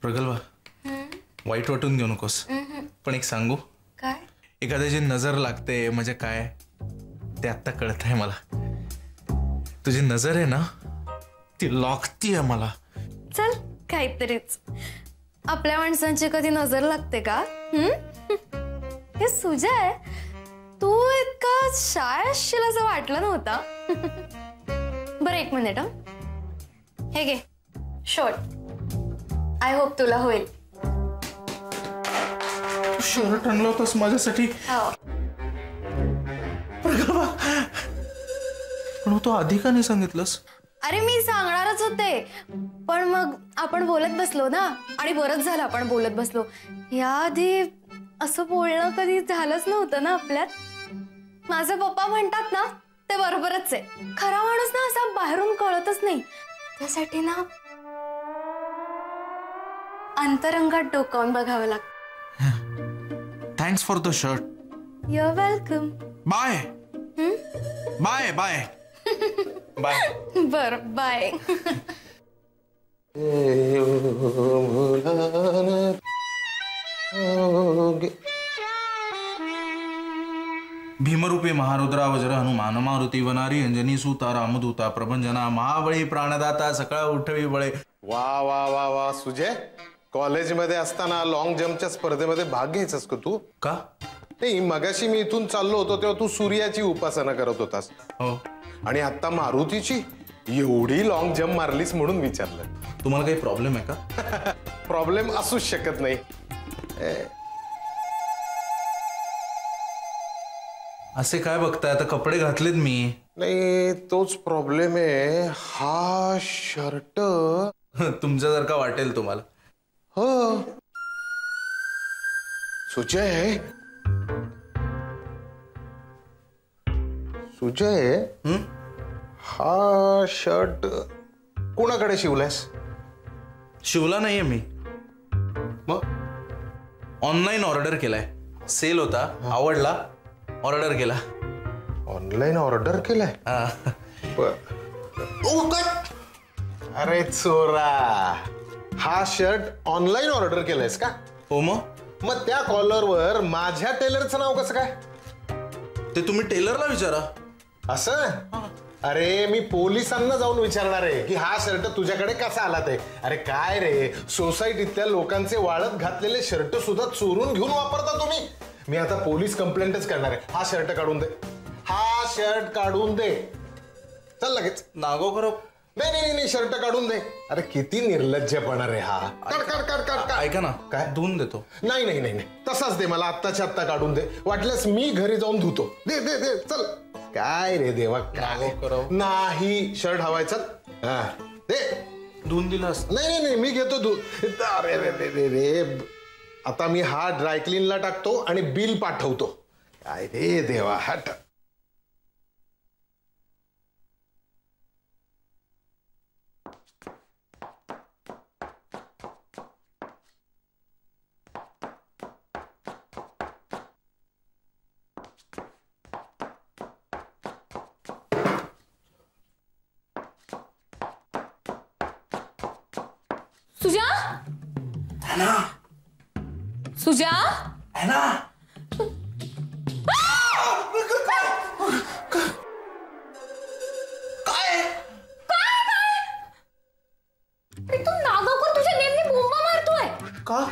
प्रगल्भा, वाईट वाटून घेऊ नकोस, पण एक सांगू काय? एखाद्याची नजर लागते म्हणजे काय ते आता कळतंय मला. तुझी नजर आहे ना ती लागतीये मला. चल काहीतरीच. आपल्या माणसांची कधी नजर लागते का? हे सुजय, तू इतका शाय असशील असं वाटलं नव्हतं. बरं एक मिनिट, हे घे शर्ट. आय होप तुला होईल. शर्ट आणलं होतंस माझ्यासाठी? पण तो आधी का नाही सांगितलंस? अरे मी सांगणारच होते, पण मग आपण बोलत बसलो ना, आणि बरंच झालं आपण बोलत बसलो. याआधी असं बोलणं कधी झालंच नव्हतं ना आपल्यात. माझे पप्पा म्हणतात ना ते बरोबरच आहे. खरा माणूस ना असा बाहेरून कळतच नाही. त्यासाठी ना अंतरंगात डोकावून बघावं लागतं. Thanks for the shirt. You are welcome. Bye. Bye bye bye. बर बाय. भीमरूपी महारुद्रा वज्र हनुमान मारुती वनारी अंजनी सुता रामदूता प्रभंजना महाबळी प्राणदाता सकाळ उठवी बळे. वा वा वा वा. सुजय, कॉलेजमध्ये असताना लॉंग जम्पच्या स्पर्धेमध्ये भाग घ्यायचास का तू? का? नाही, मगाशी मी इथून चाललो होतो तेव्हा तू सूर्याची उपासना करत होतास. हो. आणि आता मारुतीची एवढी लॉंग जम्प मारलीस म्हणून विचारलं. तुम्हाला काही प्रॉब्लेम आहे का? प्रॉब्लेम असूच शकत नाही. असे काय बघताय? आता कपडे घातलेत मी. नाही, तोच प्रॉब्लेम आहे. हा शर्ट तुमच्यासारखा वाटेल तुम्हाला. हो. सुजय, सुजय, हा शर्ट कोणाकडे शिवलायस? शिवला नाहीये मी, मग ऑनलाईन ऑर्डर केलाय. सेल होता, आवडला, ऑर्डर केला. ऑनलाईन ऑर्डर केलाय? अरे चोरा, हा शर्ट ऑनलाईन ऑर्डर केलायस का? हो. मग त्या कॉलरवर माझ्या टेलरचं नाव कसं काय? ते तुम्ही टेलरला विचारा. असं? अरे मी पोलिसांना जाऊन विचारणार आहे की हा शर्ट तुझ्याकडे कसा आला ते. अरे काय रे, सोसायटीतल्या लोकांचे वाळत घातलेले शर्ट सुद्धा चोरून घेऊन वापरता तुम्ही. मी आता पोलीस कंप्लेंटच करणार आहे. हा शर्ट काढून दे, हा शर्ट काढून दे. चल लगेच. नागो करो. नाही नाही नाही, शर्ट काढून दे. अरे किती निर्लज्जपणा रे हा. काढ काढ काढ काढ. ऐका ना, काय? धुवून देतो. नाही नाही नाही, तसाच दे मला. आत्ताच्या आत्ता काढून दे. वाटल्यास मी घरी जाऊन धुतो. दे दे दे. चल. काय रे देवा, काय नाही. शर्ट हवाय. चल. हा दे. धुवून दिला असतं. नाही नाही नाही, मी घेतो धु. अरे रे रे रे. आता मी हा ड्रायक्लीनला टाकतो आणि बिल पाठवतो. काय रे देवा. हट. सुजा, सुजा, तू नागावकर तुझ्या नेमनी बोंबा मारतोय का?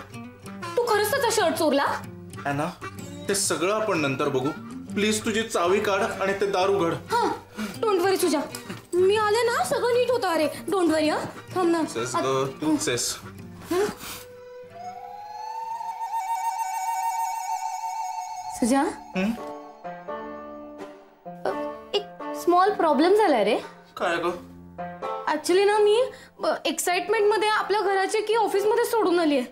तू खरंच त्याचा शर्ट चोरला? ना ते सगळं आपण नंतर बघू. प्लीज तुझी चावी काढ आणि ते दार उघड. हा, डोंट वरी सुजा, मी आले ना सगळं नीट होतं. अरे डोंट वरी. थांब ना. तूच सेस. सुजा, एक स्मॉल प्रॉब्लेम झालाय रे. काय ग? ऍक्च्युली ना मी एक्साइटमेंट मध्ये आपल्या घराची की ऑफिस मध्ये सोडून आलीये.